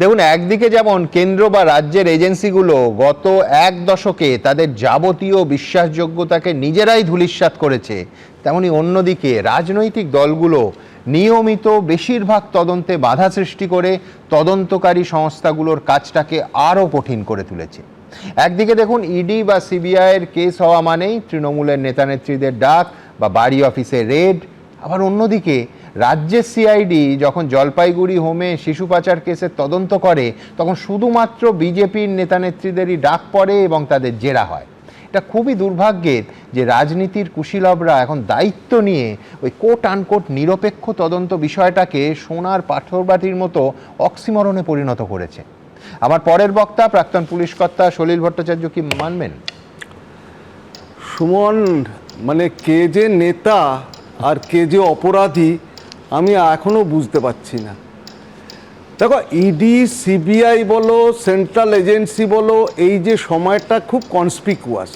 দেখুন, একদিকে যেমন কেন্দ্র বা রাজ্যের এজেন্সিগুলো গত এক দশকে তাদের যাবতীয় বিশ্বাসযোগ্যতাকে নিজেরাই ধূলিসাৎ করেছে, তেমনি অন্যদিকে রাজনৈতিক দলগুলো নিয়মিত বেশিরভাগ তদন্তে বাধা সৃষ্টি করে তদন্তকারী সংস্থাগুলোর কাজটাকে আরও কঠিন করে তুলেছে। একদিকে দেখুন, ইডি বা সিবিআইয়ের কেস হওয়া মানেই তৃণমূলের নেতানেত্রীদের ডাক বা বাড়ি অফিসে রেড। আবার অন্যদিকে রাজ্যের সিআইডি যখন জলপাইগুড়ি হোমে শিশু পাচার কেসের তদন্ত করে, তখন শুধুমাত্র বিজেপির নেতানেত্রীদেরই ডাক পড়ে এবং তাদের জেরা হয়। এটা খুবই দুর্ভাগ্যের যে রাজনীতির কুশীলবরা এখন দায়িত্ব নিয়ে ওই কোট আনকোট নিরপেক্ষ তদন্ত বিষয়টাকে সোনার পাথরবাটির মতো অক্সিমরণে পরিণত করেছে। আমার পরের বক্তা প্রাক্তন পুলিশ কর্তা সলিল ভট্টাচার্য কি মানবেন? সুমন, মানে কে যে নেতা আর কে যে অপরাধী আমি এখনো বুঝতে পারছি না। দেখো, ইডি সিবিআই বলো, সেন্ট্রাল এজেন্সি বলো, এই যে সময়টা খুব কনসপিকুয়াস,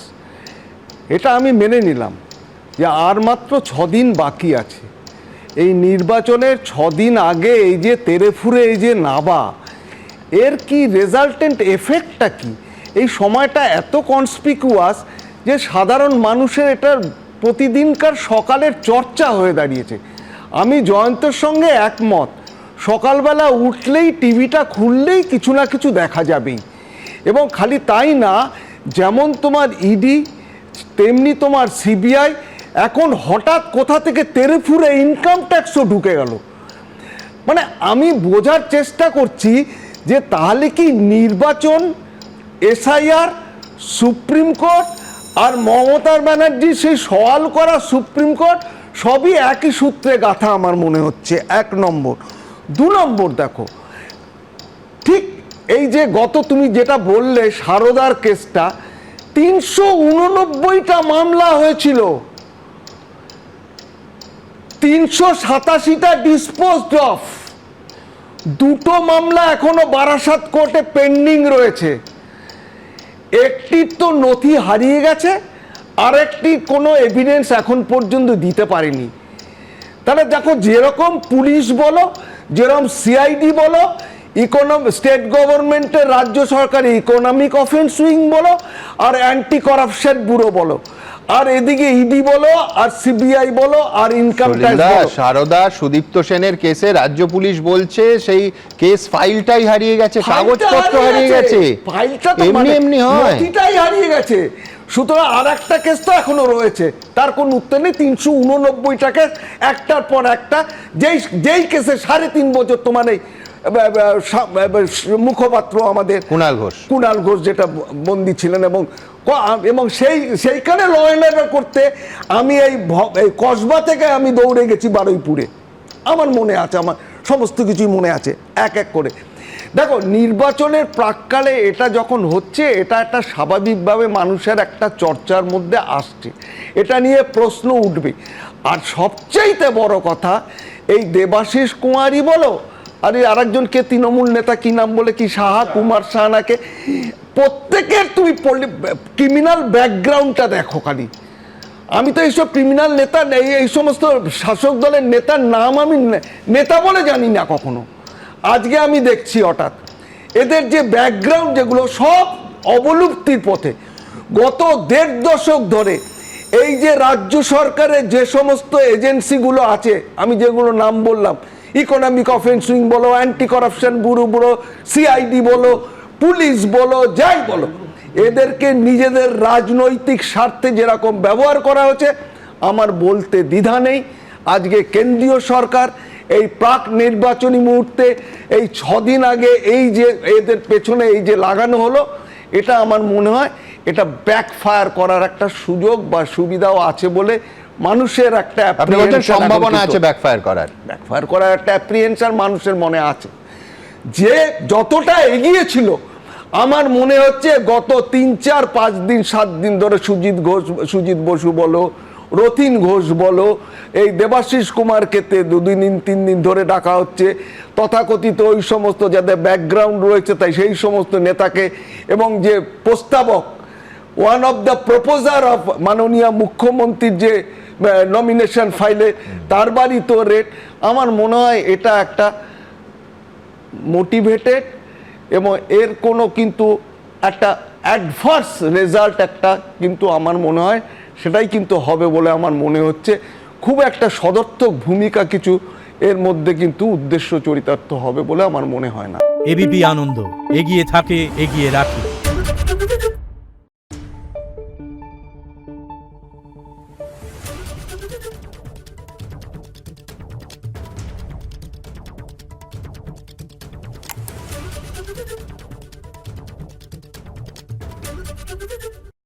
এটা আমি মেনে নিলাম যে আর মাত্র 6 দিন বাকি আছে। এই নির্বাচনের 6 দিন আগে এই যে তেরেফুরে এই যে নাবা, এর কি রেজাল্টেন্ট এফেক্টটা কি? এই সময়টা এত কনসপিকুয়াস যে সাধারণ মানুষের এটার প্রতিদিনকার সকালের চর্চা হয়ে দাঁড়িয়েছে। আমি জয়ন্তের সঙ্গে একমত, সকালবেলা উঠলেই টিভিটা খুললেই কিছু না কিছু দেখা যাবেই। এবং খালি তাই না, যেমন তোমার ইডি তেমনি তোমার সিবিআই এখন হঠাৎ কোথা থেকে তেরেফুরে ইনকাম ট্যাক্সও ঢুকে গেল। মানে আমি বোঝার চেষ্টা করছি যে তাহলে কি নির্বাচন, এসআইআর, সুপ্রিম কোর্ট আর মমতা ব্যানার্জি সেই সওয়াল করা সুপ্রিম কোর্ট সবই একই সূত্রে গাঁথা আমার মনে হচ্ছে। 1 নম্বর। 2 নম্বর, দেখো ঠিক এই যে গত তুমি যেটা বললে সারদার কেসটা, 389টা মামলা হয়েছিল, 387টা ডিসপোজড অফ, 2টো মামলা এখনো বারাসাত কোর্টে পেন্ডিং রয়েছে। একটি তো নথি হারিয়ে গেছে, আরেকটি কোনো এভিডেন্স এখন পর্যন্ত দিতে পারেনি। তাহলে দেখো, যেরকম পুলিশ বলো, যেরকম সিআইডি বলো, স্টেট গভর্নমেন্টের রাজ্য সরকারি ইকোনমিক অফেন্স উইং বলো, আর অ্যান্টি করাপশন ব্যুরো বলো, আর এদিকে ইডি বলো, আর সিবিআই বলো, আর ইনকাম ট্যাক্স বলো। সারদা সুদীপ্ত সেনের কেসে রাজ্য পুলিশ বলছে সেই কেস ফাইলটাই হারিয়ে গেছে, কাগজপত্র হারিয়ে গেছে, ফাইলটা তো এমনি এমনি হয়, নথিটাই হারিয়ে গেছে। সুতরাং আর একটা কেস তো এখনো রয়েছে, তার কোনো উত্তর নেই। 389টাকে একটার পর একটা, যেই কেসে 3.5 বছর তোমার এই মুখপাত্র আমাদের কুণাল ঘোষ যেটা বন্দী ছিলেন, এবং সেইখানে ল অ্যান্ড অর্ডার করতে আমি এই কসবা থেকে আমি দৌড়ে গেছি বারুইপুরে। আমার মনে আছে, আমার সমস্ত কিছুই মনে আছে এক এক করে। দেখো, নির্বাচনের প্রাক্কালে এটা যখন হচ্ছে, এটা একটা স্বাভাবিকভাবে মানুষের একটা চর্চার মধ্যে আসছে, এটা নিয়ে প্রশ্ন উঠবে। আর সবচাইতে বড় কথা, এই দেবাশিস কুমারী বলো, আর এই আরেকজনকে তৃণমূল নেতা কি নাম বলে, কি সাহা, কুমার সাহানাকে, প্রত্যেকের তুমি ক্রিমিনাল ব্যাকগ্রাউন্ডটা দেখো খালি। আমি তো এইসব ক্রিমিনাল নেতা নেই, এই সমস্ত শাসক দলের নেতার নাম আমি নেতা বলে জানি না কখনো। আজকে আমি দেখছি হঠাৎ এদের যে ব্যাকগ্রাউন্ড, যেগুলো সব অবলুপ্তির পথে। গত 1.5 দশক ধরে এই যে রাজ্য সরকারের যে সমস্ত এজেন্সিগুলো আছে, আমি যেগুলো নাম বললাম, ইকোনমিক অফেন্স উইং বলো, অ্যান্টি করাপশন ব্যুরো বলো, সিআইডি বলো, পুলিশ বলো, যাই বলো, এদেরকে নিজেদের রাজনৈতিক স্বার্থে যেরকম ব্যবহার করা হচ্ছে, আমার বলতে দ্বিধা নেই। আজকে কেন্দ্রীয় সরকার এই প্রাক নির্বাচনী মুহূর্তে এই 6 দিন আগে এই যে এদের পেছনে এই যে লাগানো হলো, এটা আমার মনে হয় এটা ব্যাকফায়ার করার একটা সুযোগ বা সুবিধাও আছে বলে মানুষের একটা সম্ভাবনা আছে, ব্যাকফায়ার করার একটা অ্যাপ্রিহেনশন মানুষের মনে আছে। যে যতটা এগিয়েছিল, আমার মনে হচ্ছে গত 3, 4, 5 দিন 7 দিন ধরে সুজিত বসু বলো, রতিন ঘোষ বলো, এই দেবাশিস কুমারকে 2 দিন 3 দিন ধরে ডাকা হচ্ছে, তথাকথিত ওই সমস্ত যাদের ব্যাকগ্রাউন্ড রয়েছে তাই সেই সমস্ত নেতাকে, এবং যে প্রস্তাবক, one of the proposer of মাননীয় মুখ্যমন্ত্রীর যে নমিনেশন ফাইলে, তার বাড়ি তো রেট। আমার মনে হয় এটা একটা মোটিভেটেড এবং এর কোনো কিন্তু একটা অ্যাডভার্স রেজাল্ট একটা কিন্তু আমার মনে হয় সেটাই কিন্তু হবে বলে আমার মনে হচ্ছে। খুব একটা সদর্থক ভূমিকা কিছু এর মধ্যে কিন্তু উদ্দেশ্য চরিতার্থ হবে বলে আমার মনে হয় না। এবিপি আনন্দ, এগিয়ে থাকে, এগিয়ে রাখে।